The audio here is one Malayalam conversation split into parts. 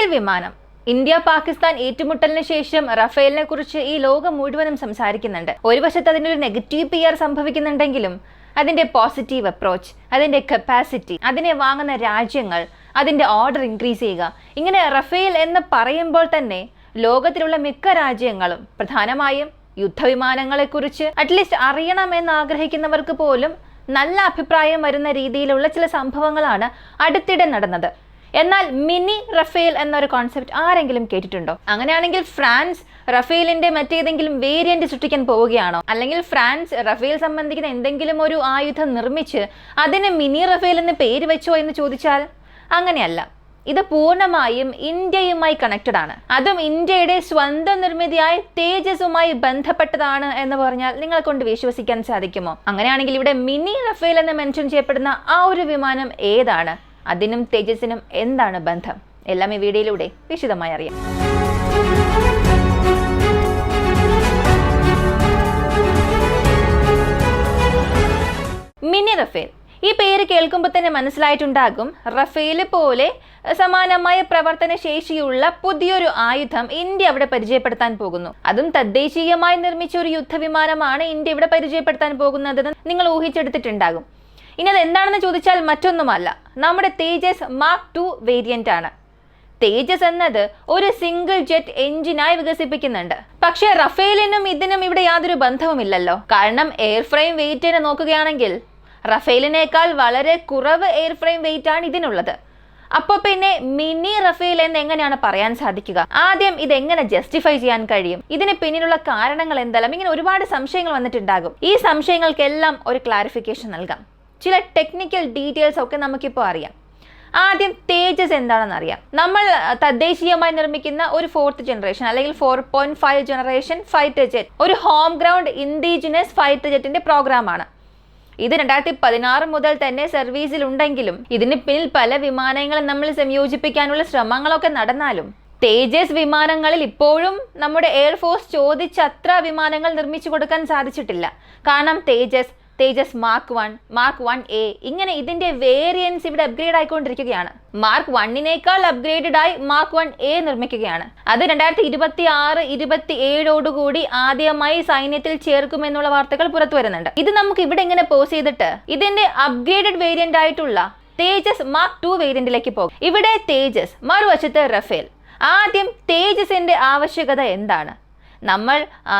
റഫേൽ വിമാനം. ഇന്ത്യ പാകിസ്ഥാൻ ഏറ്റുമുട്ടലിന് ശേഷം റഫേലിനെ കുറിച്ച് ഈ ലോകം മുഴുവനും സംസാരിക്കുന്നുണ്ട്. ഒരു വശത്ത് അതിനൊരു നെഗറ്റീവ് PR സംഭവിക്കുന്നുണ്ടെങ്കിലും അതിന്റെ പോസിറ്റീവ് അപ്രോച്ച്, അതിന്റെ കപ്പാസിറ്റി, അതിനെ വാങ്ങുന്ന രാജ്യങ്ങൾ, അതിന്റെ ഓർഡർ ഇൻക്രീസ് ചെയ്യുക, ഇങ്ങനെ റഫേൽ എന്ന് പറയുമ്പോൾ തന്നെ ലോകത്തിലുള്ള മിക്ക രാജ്യങ്ങളും പ്രധാനമായും യുദ്ധവിമാനങ്ങളെക്കുറിച്ച് അറ്റ്ലീസ്റ്റ് അറിയണമെന്ന് ആഗ്രഹിക്കുന്നവർക്ക് പോലും നല്ല അഭിപ്രായം വരുന്ന രീതിയിലുള്ള ചില സംഭവങ്ങളാണ് അടുത്തിടെ നടന്നത്. എന്നാൽ മിനി റഫേൽ എന്നൊരു കോൺസെപ്റ്റ് ആരെങ്കിലും കേട്ടിട്ടുണ്ടോ? അങ്ങനെയാണെങ്കിൽ ഫ്രാൻസ് റഫേലിന്റെ മറ്റേതെങ്കിലും വേരിയന്റ് സൃഷ്ടിക്കാൻ പോവുകയാണോ? അല്ലെങ്കിൽ ഫ്രാൻസ് റഫേൽ സംബന്ധിക്കുന്ന എന്തെങ്കിലും ഒരു ആയുധം നിർമ്മിച്ച് അതിന് മിനി റഫേൽ എന്ന് പേര് വെച്ചോ എന്ന് ചോദിച്ചാൽ അങ്ങനെയല്ല. ഇത് പൂർണ്ണമായും ഇന്ത്യയുമായി കണക്റ്റഡ് ആണ്. അതും ഇന്ത്യയുടെ സ്വന്തം നിർമ്മിതിയായ തേജസുമായി ബന്ധപ്പെട്ടതാണ് എന്ന് പറഞ്ഞാൽ നിങ്ങളെ കൊണ്ട് വിശ്വസിക്കാൻ സാധിക്കുമോ? അങ്ങനെയാണെങ്കിൽ ഇവിടെ മിനി റഫേൽ എന്ന് മെൻഷൻ ചെയ്യപ്പെടുന്ന ആ ഒരു വിമാനം ഏതാണ്? അതിനും തേജസിനും എന്താണ് ബന്ധം? എല്ലാം ഈ വീഡിയോയിലൂടെ വിശദമായി അറിയാം. മിനി റഫേൽ, ഈ പേര് കേൾക്കുമ്പോൾ തന്നെ മനസ്സിലായിട്ടുണ്ടാകും റഫേല് പോലെ സമാനമായ പ്രവർത്തന ശേഷിയുള്ള പുതിയൊരു ആയുധം ഇന്ത്യ അവിടെ പരിചയപ്പെടുത്താൻ പോകുന്നു. അതും തദ്ദേശീയമായി നിർമ്മിച്ച ഒരു യുദ്ധവിമാനമാണ് ഇന്ത്യ ഇവിടെ പരിചയപ്പെടുത്താൻ പോകുന്നതെന്ന് നിങ്ങൾ ഊഹിച്ചെടുത്തിട്ടുണ്ടാകും. ഇനി അത് എന്താണെന്ന് ചോദിച്ചാൽ മറ്റൊന്നുമല്ല, നമ്മുടെ തേജസ് മാർക്ക് 2 വേരിയന്റ് ആണ്. തേജസ് എന്നത് ഒരു സിംഗിൾ ജെറ്റ് എഞ്ചിനായി വികസിപ്പിക്കുന്നുണ്ട്. പക്ഷേ റഫേലിനും ഇതിനും ഇവിടെ യാതൊരു ബന്ധവുമില്ലല്ലോ. കാരണം എയർഫ്രെയിം വെയിറ്റിനെ നോക്കുകയാണെങ്കിൽ റഫേലിനേക്കാൾ വളരെ കുറവ് എയർഫ്രെയിം വെയിറ്റ് ആണ് ഇതിനുള്ളത്. അപ്പോൾ പിന്നെ മിനി റഫേൽ എന്ന് എങ്ങനെയാണ് പറയാൻ സാധിക്കുക? ആദ്യം ഇതെങ്ങനെ ജസ്റ്റിഫൈ ചെയ്യാൻ കഴിയും? ഇതിന് പിന്നിലുള്ള കാരണങ്ങൾ എന്തെല്ലാം? ഇങ്ങനെ ഒരുപാട് സംശയങ്ങൾ വന്നിട്ടുണ്ടാകും. ഈ സംശയങ്ങൾക്കെല്ലാം ഒരു ക്ലാരിഫിക്കേഷൻ നൽകാം. ചില ടെക്നിക്കൽ ഡീറ്റെയിൽസ് ഒക്കെ നമുക്കിപ്പോൾ അറിയാം. ആദ്യം തേജസ് എന്താണെന്ന് അറിയാം. നമ്മൾ തദ്ദേശീയമായി നിർമ്മിക്കുന്ന ഒരു 4th ജനറേഷൻ അല്ലെങ്കിൽ 4.5 ജനറേഷൻ ഫൈറ്റർ ജെറ്റ് ഒരു ഹോം ഗ്രൗണ്ട് ഇൻഡിജിനസ് ഫൈറ്റർ ജെറ്റിന്റെ പ്രോഗ്രാമാണ്. ഇത് 2016 മുതൽ തന്നെ സർവീസിൽ ഉണ്ടെങ്കിലും ഇതിന് പിന്നിൽ പല വിമാനങ്ങളും നമ്മൾ സംയോജിപ്പിക്കാനുള്ള ശ്രമങ്ങളൊക്കെ നടന്നാലും തേജസ് വിമാനങ്ങളിൽ ഇപ്പോഴും നമ്മുടെ എയർഫോഴ്സ് ചോദിച്ചത്ര വിമാനങ്ങൾ നിർമ്മിച്ചു കൊടുക്കാൻ സാധിച്ചിട്ടില്ല. കാരണം തേജസ് മാർക്ക് 1, മാർക്ക് 1A ഇങ്ങനെ ഇതിന്റെ വേരിയൻസ് ഇവിടെ അപ്ഗ്രേഡ് ആയിക്കൊണ്ടിരിക്കുകയാണ്. മാർക്ക് 1നേക്കാൾ അപ്ഗ്രേഡഡ് ആയി മാർക്ക് 1A നിർമ്മിക്കുകയാണ്. അത് 2026-27 ആദ്യമായി സൈന്യത്തിൽ ചേർക്കുമെന്നുള്ള വാർത്തകൾ പുറത്തു വരുന്നുണ്ട്. ഇത് നമുക്ക് ഇവിടെ ഇങ്ങനെ പോസ് ചെയ്തിട്ട് ഇതിന്റെ അപ്ഗ്രേഡഡ് വേരിയന്റ് ആയിട്ടുള്ള തേജസ് മാർക്ക് 2 വേരിയന്റിലേക്ക് പോകും. ഇവിടെ തേജസ്, മറുവശത്ത് റഫേൽ. ആദ്യം തേജസിന്റെ ആവശ്യകത എന്താണ്? നമ്മൾ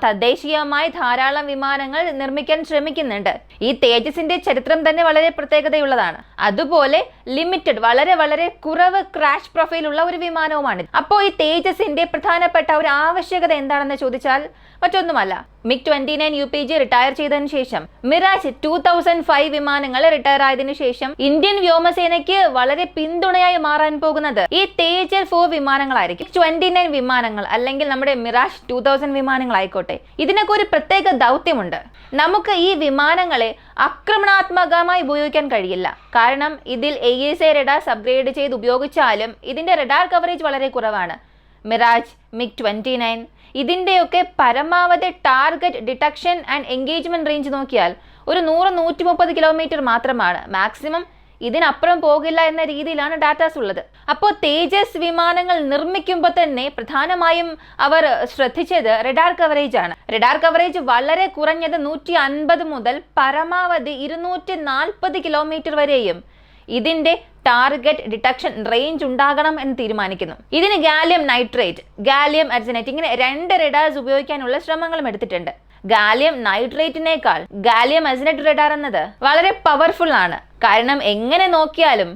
തദ്ദേശീയമായി ധാരാളം വിമാനങ്ങൾ നിർമ്മിക്കാൻ ശ്രമിക്കുന്നുണ്ട്. ഈ തേജസിന്റെ ചരിത്രം തന്നെ വളരെ പ്രത്യേകതയുള്ളതാണ്. അതുപോലെ ലിമിറ്റഡ്, വളരെ വളരെ കുറവ് ക്രാഷ് പ്രൊഫൈലുള്ള ഒരു വിമാനവുമാണ്. അപ്പോൾ ഈ തേജസിന്റെ പ്രധാനപ്പെട്ട ഒരു ആവശ്യകത എന്താണെന്ന് ചോദിച്ചാൽ മറ്റൊന്നുമല്ല, MiG-29 UPG റിട്ടയർ ചെയ്തതിനു ശേഷം മിറാജ് 2005 വിമാനങ്ങൾ റിട്ടയർ ആയതിനു ശേഷം ഇന്ത്യൻ വ്യോമസേനയ്ക്ക് വളരെ പിന്തുണയായി മാറാൻ പോകുന്നത് ഈ തേജസ് 4 വിമാനങ്ങളായിരിക്കും. 29 വിമാനങ്ങൾ അല്ലെങ്കിൽ നമ്മുടെ മിറാജ് 2000 വിമാനങ്ങളായിക്കോട്ടെ, ഇതിനൊക്കെ ഒരു പ്രത്യേക ദൗത്യമുണ്ട്. നമുക്ക് ഈ വിമാനങ്ങളെ ആക്രമണാത്മകമായി ഉപയോഗിക്കാൻ കഴിയില്ല. കാരണം ഇതിൽ AESA റഡാർസ് അപ്ഗ്രേഡ് ചെയ്ത് ഉപയോഗിച്ചാലും ഇതിന്റെ റഡാർ കവറേജ് വളരെ കുറവാണ്. മിറാജ്, MiG-29 ഇതിന്റെയൊക്കെ പരമാവധി target detection and engagement range നോക്കിയാൽ ഒരു 100-130 കിലോമീറ്റർ മാത്രമാണ്. മാക്സിമം ഇതിനപ്പുറം പോകില്ല എന്ന രീതിയിലാണ് ഡാറ്റാസ് ഉള്ളത്. അപ്പോൾ തേജസ് വിമാനങ്ങൾ നിർമ്മിക്കുമ്പോൾ തന്നെ പ്രധാനമായും അവർ ശ്രദ്ധിച്ചത് റഡാർ കവറേജ് ആണ്. റഡാർ കവറേജ് വളരെ കുറഞ്ഞത് 150 മുതൽ പരമാവധി 240 കിലോമീറ്റർ വരെയും ഇതിന്റെ ടാർഗറ്റ് ഡിറ്റക്ഷൻ റേഞ്ച് ഉണ്ടാകണം എന്ന് തീരുമാനിക്കുന്നു. ഇതിന് ഗാലിയം നൈട്രേറ്റ്, ഗാലിയം ആർസനൈറ്റ് ഇങ്ങനെ 2 റഡാർസ് ഉപയോഗിക്കാനുള്ള ശ്രമങ്ങളും എടുത്തിട്ടുണ്ട്. ഗാലിയം നൈട്രേറ്റിനേക്കാൾ ഗാലിയം ആർസനൈറ്റ് റഡാർ എന്നത് വളരെ പവർഫുൾ ആണ്. കാരണം എങ്ങനെ നോക്കിയാലും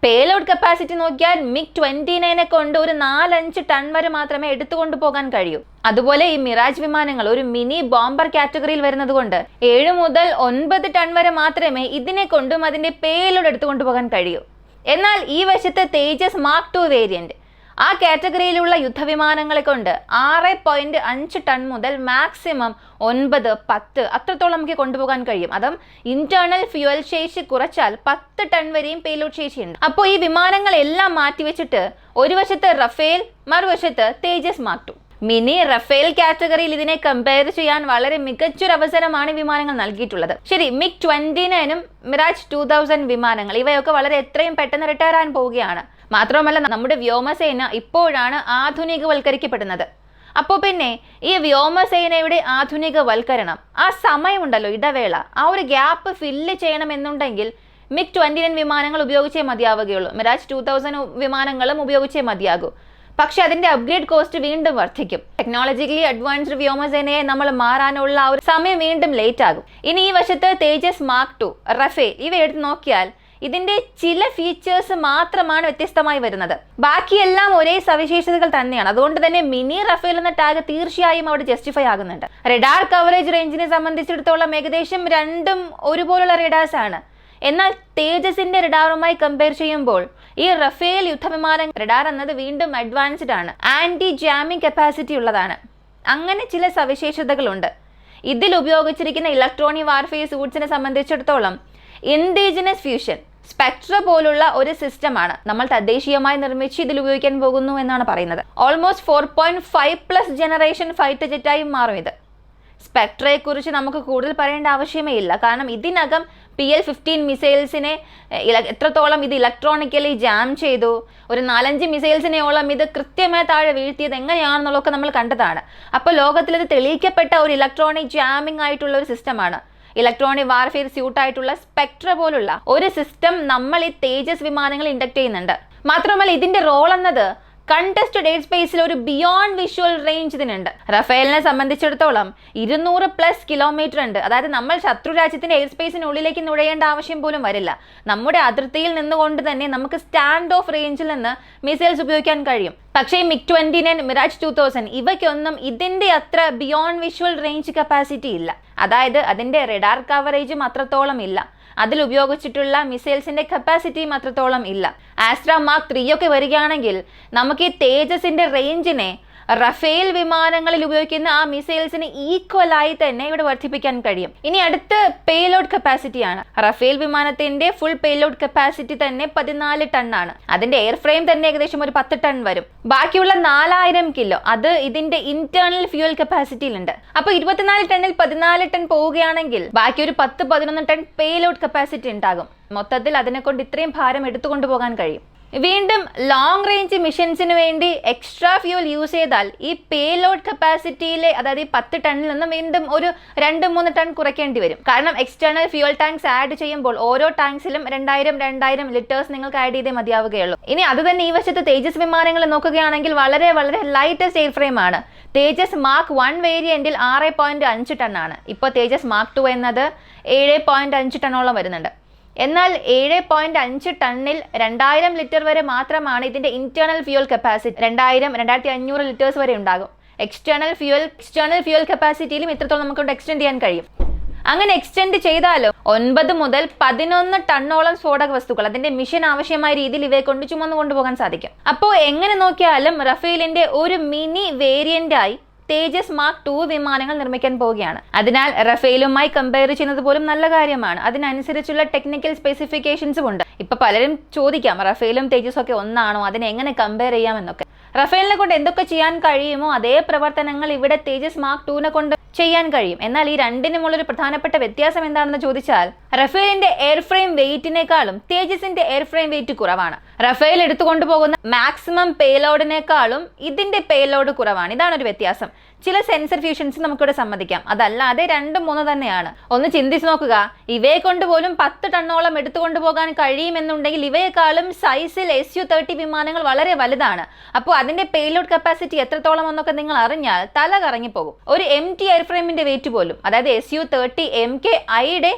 പേലോഡ് കപ്പാസിറ്റി നോക്കിയാൽ MiG-29 കൊണ്ട് ഒരു 4-5 ടൺ വരെ മാത്രമേ എടുത്തുകൊണ്ട് പോകാൻ കഴിയൂ. അതുപോലെ ഈ മിറാജ് വിമാനങ്ങൾ ഒരു മിനി ബോംബർ കാറ്റഗറിയിൽ വരുന്നത് കൊണ്ട് 7 മുതൽ 9 ടൺ വരെ മാത്രമേ ഇതിനെ കൊണ്ടും അതിന്റെ പേലോഡ് എടുത്തുകൊണ്ട് പോകാൻ കഴിയൂ. എന്നാൽ ഈ വശത്തെ തേജസ് മാർക്ക് 2 വേരിയന്റ് ആ കാറ്റഗറിയിലുള്ള യുദ്ധവിമാനങ്ങളെ കൊണ്ട് 6.5 ടൺ മുതൽ മാക്സിമം 9-10 അത്രത്തോളം നമുക്ക് കൊണ്ടുപോകാൻ കഴിയും. അതും ഇന്റേണൽ ഫ്യൂവൽ ശേഷി കുറച്ചാൽ 10 ടൺ വരെയും പേലോഡ് ശേഷിയുണ്ട്. അപ്പോൾ ഈ വിമാനങ്ങളെല്ലാം മാറ്റിവെച്ചിട്ട് ഒരു വശത്ത് റഫേൽ, മറുവശത്ത് തേജസ് മാർക്ക് 2. മിനി റഫേൽ കാറ്റഗറിയിൽ ഇതിനെ കമ്പയർ ചെയ്യാൻ വളരെ മികച്ചൊരു അവസരമാണ് വിമാനങ്ങൾ നൽകിയിട്ടുള്ളത്. ശരി, MiG-29 മിറാജ് 2000 വിമാനങ്ങൾ ഇവയൊക്കെ വളരെ എത്രയും പെട്ടെന്ന് റിട്ടയർ ആകാൻ പോവുകയാണ്. മാത്രമല്ല നമ്മുടെ വ്യോമസേന ഇപ്പോഴാണ് ആധുനികവൽക്കരിക്കപ്പെടുന്നത്. അപ്പോൾ പിന്നെ ഈ വ്യോമസേനയുടെ ആധുനികവൽക്കരണം, ആ സമയമുണ്ടല്ലോ, ഇടവേള, ആ ഒരു ഗ്യാപ്പ് ഫില്ല് ചെയ്യണമെന്നുണ്ടെങ്കിൽ MiG-29 വിമാനങ്ങൾ ഉപയോഗിച്ചേ മതിയാവുകയുള്ളൂ. മിറാജ് 2000 വിമാനങ്ങളും ഉപയോഗിച്ചേ മതിയാകൂ. പക്ഷെ അതിന്റെ അപ്ഗ്രേഡ് കോസ്റ്റ് വീണ്ടും വർദ്ധിക്കും. ടെക്നോളജിക്കലി അഡ്വാൻസ്ഡ് വ്യോമസേനയെ നമ്മൾ മാറാനുള്ള ആ ഒരു സമയം വീണ്ടും ലേറ്റ് ആകും. ഇനി ഈ വശത്ത് തേജസ് മാർക്ക് 2, റഫേൽ ഇവ എടുത്ത് നോക്കിയാൽ ഇതിന്റെ ചില ഫീച്ചേഴ്സ് മാത്രമാണ് വ്യത്യസ്തമായി വരുന്നത്. ബാക്കിയെല്ലാം ഒരേ സവിശേഷതകൾ തന്നെയാണ്. അതുകൊണ്ട് തന്നെ മിനി റഫേൽ എന്ന ടാഗ് തീർച്ചയായും അവിടെ ജസ്റ്റിഫൈ ആകുന്നുണ്ട്. റഡാർ കവറേജ് റേഞ്ചിനെ സംബന്ധിച്ചിടത്തോളം ഏകദേശം രണ്ടും ഒരുപോലുള്ള റഡാർസ് ആണ്. എന്നാൽ തേജസിന്റെ റഡാറുമായി കമ്പയർ ചെയ്യുമ്പോൾ ഈ റഫേൽ യുദ്ധവിമാനം റഡാർ എന്നത് വീണ്ടും അഡ്വാൻസ്ഡ് ആണ്, ആന്റി ജാമിംഗ് കപ്പാസിറ്റി ഉള്ളതാണ്. അങ്ങനെ ചില സവിശേഷതകളുണ്ട്. ഇതിൽ ഉപയോഗിച്ചിരിക്കുന്ന ഇലക്ട്രോണിക് വാർഫെയർ സൂട്ട്സിനെ സംബന്ധിച്ചിടത്തോളം ഇൻഡിജിനസ് ഫ്യൂഷൻ സ്പെക്ട്ര പോലുള്ള ഒരു സിസ്റ്റമാണ് നമ്മൾ തദ്ദേശീയമായി നിർമ്മിച്ച് ഇതിൽ ഉപയോഗിക്കാൻ പോകുന്നു എന്നാണ് പറയുന്നത്. ഓൾമോസ്റ്റ് 4.5+ ജനറേഷൻ ഫൈറ്റർ ജെറ്റായി മാറും ഇത്. സ്പെക്ട്രയെ കുറിച്ച് നമുക്ക് കൂടുതൽ പറയേണ്ട ആവശ്യമേ ഇല്ല. കാരണം ഇതിനകം PL-15 മിസൈൽസിനെ എത്രത്തോളം ഇത് ഇലക്ട്രോണിക്കലി ജാം ചെയ്തു, ഒരു 4-5 മിസൈൽസിനെയോളം ഇത് കൃത്യമായി താഴെ വീഴ്ത്തിയത് എങ്ങനെയാണെന്നുള്ളതൊക്കെ നമ്മൾ കണ്ടതാണ്. അപ്പോൾ ലോകത്തിൽ ഇത് തെളിയിക്കപ്പെട്ട ഒരു ഇലക്ട്രോണിക് ജാമിംഗ് ആയിട്ടുള്ള ഒരു സിസ്റ്റമാണ്. ഇലക്ട്രോണിക് വാർഫെയർ സ്യൂട്ടായിട്ടുള്ള സ്പെക്ട്ര പോലുള്ള ഒരു സിസ്റ്റം നമ്മൾ ഈ തേജസ് വിമാനങ്ങൾ ഇൻഡക്ട് ചെയ്യുന്നുണ്ട്. മാത്രമല്ല ഇതിന്റെ റോൾ എന്നത് കണ്ടസ്റ്റഡ് എയർ സ്പേസിൽ ഒരു ബിയോണ്ട് വിഷ്വൽ റേഞ്ച് ഇതിനുണ്ട്. റഫേലിനെ സംബന്ധിച്ചിടത്തോളം 200+ കിലോമീറ്റർ ഉണ്ട്. അതായത് നമ്മൾ ശത്രു രാജ്യത്തിന്റെ എയർ സ്പേസിനുള്ളിലേക്ക് നുഴയേണ്ട ആവശ്യം പോലും വരില്ല. നമ്മുടെ അതിർത്തിയിൽ നിന്നുകൊണ്ട് തന്നെ നമുക്ക് സ്റ്റാൻഡ് ഓഫ് റേഞ്ചിൽ നിന്ന് മിസൈൽസ് ഉപയോഗിക്കാൻ കഴിയും. പക്ഷേ MiG-29, മിറാജ് 2000 ഇവയ്ക്കൊന്നും ഇതിന്റെ അത്ര ബിയോണ്ട് വിഷ്വൽ റേഞ്ച് കപ്പാസിറ്റി ഇല്ല. അതായത് അതിന്റെ റഡാർ കവറേജും അത്രത്തോളം ഇല്ല. അതിൽ ഉപയോഗിച്ചിട്ടുള്ള മിസൈൽസിന്റെ കപ്പാസിറ്റിയും അത്രത്തോളം ഇല്ല. ആസ്ട്ര മാർക്ക് 3 ഒക്കെ വരികയാണെങ്കിൽ നമുക്ക് ഈ തേജസിന്റെ റേഞ്ചിനെ റഫേൽ വിമാനങ്ങളിൽ ഉപയോഗിക്കുന്ന ആ മിസൈൽസിന് ഈക്വലായി തന്നെ ഇവിടെ വർദ്ധിപ്പിക്കാൻ കഴിയും. ഇനി അടുത്ത പേലോഡ് കപ്പാസിറ്റിയാണ്. റഫേൽ വിമാനത്തിന്റെ ഫുൾ പേലോഡ് കപ്പാസിറ്റി തന്നെ 14 ടൺ ആണ്. അതിന്റെ എയർ ഫ്രെയിം തന്നെ ഏകദേശം ഒരു 10 ടൺ വരും. ബാക്കിയുള്ള 4000 കിലോ അത് ഇതിന്റെ ഇന്റേണൽ ഫ്യൂവൽ കപ്പാസിറ്റിയിലുണ്ട്. അപ്പൊ 24 ടണ്ണിൽ 14 ടൺ പോവുകയാണെങ്കിൽ ബാക്കി ഒരു 10-11 ടൺ പേലോഡ് കപ്പാസിറ്റി ഉണ്ടാകും. മൊത്തത്തിൽ അതിനെ കൊണ്ട് ഇത്രയും ഭാരം എടുത്തുകൊണ്ടു പോകാൻ കഴിയും. വീണ്ടും ലോങ് റേഞ്ച് മിഷൻസിന് വേണ്ടി എക്സ്ട്രാ ഫ്യൂൽ യൂസ് ചെയ്താൽ ഈ പേലോഡ് കപ്പാസിറ്റിയിലെ, അതായത് ഈ 10 ടണ്ണിൽ നിന്ന് വീണ്ടും ഒരു 2-3 ടൺ കുറയ്ക്കേണ്ടി വരും. കാരണം എക്സ്റ്റേണൽ ഫ്യൂൽ ടാങ്ക്സ് ആഡ് ചെയ്യുമ്പോൾ ഓരോ ടാങ്ക്സിലും 2000 ലിറ്റേഴ്സ് നിങ്ങൾക്ക് ആഡ് ചെയ്തേ മതിയാവുകയുള്ളൂ. ഇനി അത് തന്നെ ഈ വശത്ത് തേജസ് വിമാനങ്ങൾ നോക്കുകയാണെങ്കിൽ വളരെ ലൈറ്റസ്റ്റ് എയർ ഫ്രെയിം ആണ്. തേജസ് മാർക്ക് 1 വേരിയന്റിൽ 6.5 ടൺ ആണ്. ഇപ്പോൾ തേജസ് മാർക്ക് 2 എന്നത് 7.5 ടണ്ണോളം വരുന്നുണ്ട്. എന്നാൽ 7.5 ടണ്ണിൽ 2000 ലിറ്റർ വരെ മാത്രമാണ് ഇതിന്റെ ഇന്റേണൽ ഫ്യൂൽ കപ്പാസിറ്റി. 2500 ലിറ്റേഴ്സ് വരെ ഉണ്ടാകും. എക്സ്റ്റേണൽ ഫ്യൂൽ കപ്പാസിറ്റിയിലും ഇത്രത്തോളം നമുക്ക് എക്സ്റ്റെൻഡ് ചെയ്യാൻ കഴിയും. അങ്ങനെ എക്സ്റ്റെൻഡ് ചെയ്താലോ 9 മുതൽ 11 ടണ്ണോളം സ്ഫോടക വസ്തുക്കൾ അതിന്റെ മിഷൻ ആവശ്യമായ രീതിയിൽ ഇവയെ കൊണ്ട് ചുമന്നു കൊണ്ടുപോകാൻ സാധിക്കും. അപ്പോൾ എങ്ങനെ നോക്കിയാലും റഫേലിന്റെ ഒരു മിനി വേരിയന്റായി തേജസ് മാർക്ക് 2 വിമാനങ്ങൾ നിർമ്മിക്കാൻ പോവുകയാണ്. അതിനാൽ റഫേലുമായി കമ്പയർ ചെയ്യുന്നത് പോലും നല്ല കാര്യമാണ്. അതിനനുസരിച്ചുള്ള ടെക്നിക്കൽ സ്പെസിഫിക്കേഷൻസും ഉണ്ട്. ഇപ്പൊ പലരും ചോദിക്കാം റഫേലും തേജസും ഒക്കെ ഒന്നാണോ, അതിനെ എങ്ങനെ കമ്പയർ ചെയ്യാമെന്നൊക്കെ. റഫേലിനെ കൊണ്ട് എന്തൊക്കെ ചെയ്യാൻ കഴിയുമോ അതേ പ്രവർത്തനങ്ങൾ ഇവിടെ തേജസ് മാർക്ക് 2നെ കൊണ്ട് ചെയ്യാൻ കഴിയും. എന്നാൽ ഈ രണ്ടിനുമുള്ളൊരു പ്രധാനപ്പെട്ട വ്യത്യാസം എന്താണെന്ന് ചോദിച്ചാൽ റഫേലിന്റെ എയർ ഫ്രെയിം വെയിറ്റിനേക്കാളും തേജസിന്റെ എയർ ഫ്രെയിം വെയിറ്റ് കുറവാണ്. റഫേൽ എടുത്തുകൊണ്ടുപോകുന്ന മാക്സിമം പേലോഡിനേക്കാളും ഇതിന്റെ പേലോഡ് കുറവാണ്. ഇതാണ് ഒരു വ്യത്യാസം. ചില സെൻസർ ഫ്യൂഷൻസ് നമുക്കിവിടെ സമ്മതിക്കാം. അതല്ലാതെ 2-3 തന്നെയാണ്. ഒന്ന് ചിന്തിച്ചു നോക്കുക, ഇവയെ കൊണ്ട് പോലും 10 ടണ്ണോളം എടുത്തുകൊണ്ടുപോകാൻ കഴിയുമെന്നുണ്ടെങ്കിൽ ഇവയെക്കാളും സൈസിൽ Su-30 വിമാനങ്ങൾ വളരെ വലുതാണ്. അപ്പോൾ അതിന്റെ പേലോഡ് കപ്പാസിറ്റി എത്രത്തോളം എന്നൊക്കെ നിങ്ങൾ അറിഞ്ഞാൽ തല കറങ്ങിപ്പോകും. ഒരു MT എയർ ഫ്രെയിമിന്റെ വെയിറ്റ് പോലും, അതായത് Su-30 MKIയുടെ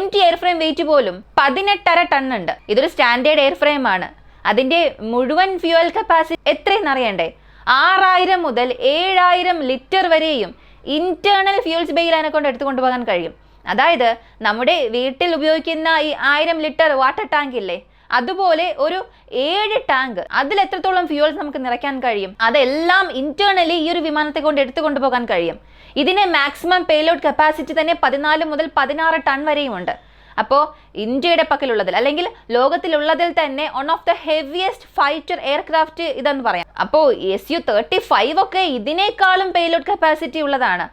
MT എയർ ഫ്രെയിം വെയിറ്റ് പോലും 18.5 ടൺ ഉണ്ട്. ഇതൊരു സ്റ്റാൻഡേർഡ് എയർ ഫ്രെയിം ആണ്. അതിന്റെ മുഴുവൻ ഫ്യൂവൽ കപ്പാസിറ്റി എത്രയെന്ന് അറിയണ്ടേ? 6000 മുതൽ 7000 ലിറ്റർ വരെയും ഇന്റേണൽ ഫ്യൂൾസ് ബെയിൽ അതിനെ കൊണ്ട് എടുത്തുകൊണ്ടുപോകാൻ കഴിയും. അതായത് നമ്മുടെ വീട്ടിൽ ഉപയോഗിക്കുന്ന ഈ 1000 ലിറ്റർ വാട്ടർ ടാങ്ക് ഇല്ലേ, അതുപോലെ ഒരു 7 ടാങ്ക്, അതിൽ എത്രത്തോളം ഫ്യൂൾസ് നമുക്ക് നിറയ്ക്കാൻ കഴിയും? അതെല്ലാം ഇന്റേണലി ഈ ഒരു വിമാനത്തെ കൊണ്ട് എടുത്തുകൊണ്ടുപോകാൻ കഴിയും. ഇതിന് മാക്സിമം പേലോഡ് കപ്പാസിറ്റി തന്നെ 14 മുതൽ 16 ടൺ വരെയും ഉണ്ട്. അപ്പോൾ ഇന്ത്യയുടെ പക്കലുള്ളതിൽ അല്ലെങ്കിൽ ലോകത്തിലുള്ളതിൽ തന്നെ one of the heaviest fighter aircraft ഇതെന്ന് പറയാം. അപ്പോൾ Su-35 ഒക്കെ ഇതിനേക്കാളും പേലോഡ് കപ്പാസിറ്റി ഉള്ളതാണ്.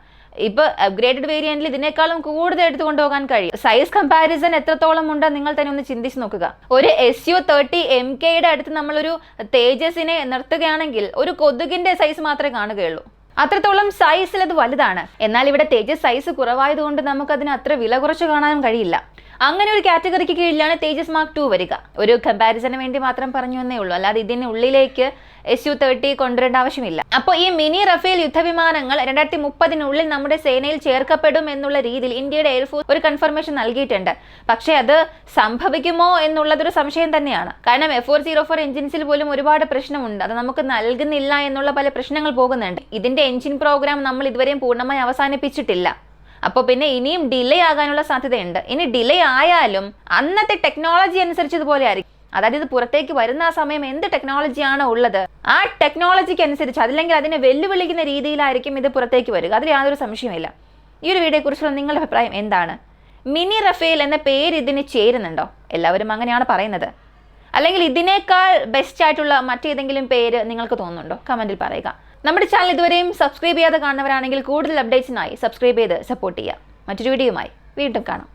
ഇപ്പൊ അപ്ഗ്രേഡഡ് വേരിയന്റിൽ ഇതിനേക്കാളും കൂടുതൽ എടുത്തു കൊണ്ടുപോകാൻ കഴിയും. സൈസ് കമ്പാരിസൺ എത്രത്തോളം ഉണ്ടെന്ന് നിങ്ങൾ തന്നെ ഒന്ന് ചിന്തിച്ച് നോക്കുക. ഒരു SU30 MKയുടെ അടുത്ത് നമ്മളൊരു തേജസിനെ നിർത്തുകയാണെങ്കിൽ ഒരു കൊതുകിന്റെ സൈസ് മാത്രമേ കാണുകയുള്ളൂ. അത്രത്തോളം സൈസിൽ അത് വലുതാണ്. എന്നാൽ ഇവിടെ തേജസ് സൈസ് കുറവായതുകൊണ്ട് നമുക്കതിന് അത്ര വില കുറച്ച് കാണാനും കഴിയില്ല. അങ്ങനെ ഒരു കാറ്റഗറിക്ക് കീഴിലാണ് തേജസ് മാർക്ക് 2 വരിക. ഒരു കമ്പാരിസന് വേണ്ടി മാത്രം പറഞ്ഞു എന്നേ ഉള്ളൂ, അല്ലാതെ ഇതിനുള്ളിലേക്ക് SU30 കൊണ്ടുവരേണ്ട ആവശ്യമില്ല. അപ്പോൾ ഈ മിനി റഫേൽ യുദ്ധവിമാനങ്ങൾ 2030 നമ്മുടെ സേനയിൽ ചേർക്കപ്പെടും എന്നുള്ള രീതിയിൽ ഇന്ത്യയുടെ എയർഫോഴ്സ് ഒരു കൺഫർമേഷൻ നൽകിയിട്ടുണ്ട്. പക്ഷേ അത് സംഭവിക്കുമോ എന്നുള്ളതൊരു സംശയം തന്നെയാണ്. കാരണം F404 എഞ്ചിൻസിൽ പോലും ഒരുപാട് പ്രശ്നമുണ്ട്. അത് നമുക്ക് നൽകുന്നില്ല എന്നുള്ള പല പ്രശ്നങ്ങൾ പോകുന്നുണ്ട്. ഇതിന്റെ എഞ്ചിൻ പ്രോഗ്രാം നമ്മൾ ഇതുവരെയും പൂർണ്ണമായി അവസാനിപ്പിച്ചിട്ടില്ല. അപ്പോൾ പിന്നെ ഇനിയും ഡിലേ ആകാനുള്ള സാധ്യതയുണ്ട്. ഇനി ഡിലേ ആയാലും അന്നത്തെ ടെക്നോളജി അനുസരിച്ച് ഇതുപോലെ ആയിരിക്കും. അതായത് ഇത് പുറത്തേക്ക് വരുന്ന ആ സമയം എന്ത് ടെക്നോളജിയാണോ ഉള്ളത് ആ ടെക്നോളജിക്ക് അനുസരിച്ച്, അതല്ലെങ്കിൽ അതിനെ വെല്ലുവിളിക്കുന്ന രീതിയിലായിരിക്കും ഇത് പുറത്തേക്ക് വരിക. അതിൽ യാതൊരു സംശയമില്ല. ഈ ഒരു വീഡിയോയെക്കുറിച്ചുള്ള നിങ്ങളുടെ അഭിപ്രായം എന്താണ്? മിനി റഫേൽ എന്ന പേര് ഇതിന് ചേരുന്നുണ്ടോ? എല്ലാവരും അങ്ങനെയാണ് പറയുന്നത്. അല്ലെങ്കിൽ ഇതിനേക്കാൾ ബെസ്റ്റ് ആയിട്ടുള്ള മറ്റേതെങ്കിലും പേര് നിങ്ങൾക്ക് തോന്നുന്നുണ്ടോ? കമന്റിൽ പറയുക. നമ്മുടെ ചാനൽ ഇതുവരെയും സബ്സ്ക്രൈബ് ചെയ്യാതെ കാണുന്നവരാണെങ്കിൽ കൂടുതൽ അപ്ഡേറ്റ്സിനായി സബ്സ്ക്രൈബ് ചെയ്ത് സപ്പോർട്ട് ചെയ്യുക. മറ്റൊരു വീഡിയോയുമായി വീണ്ടും കാണാം.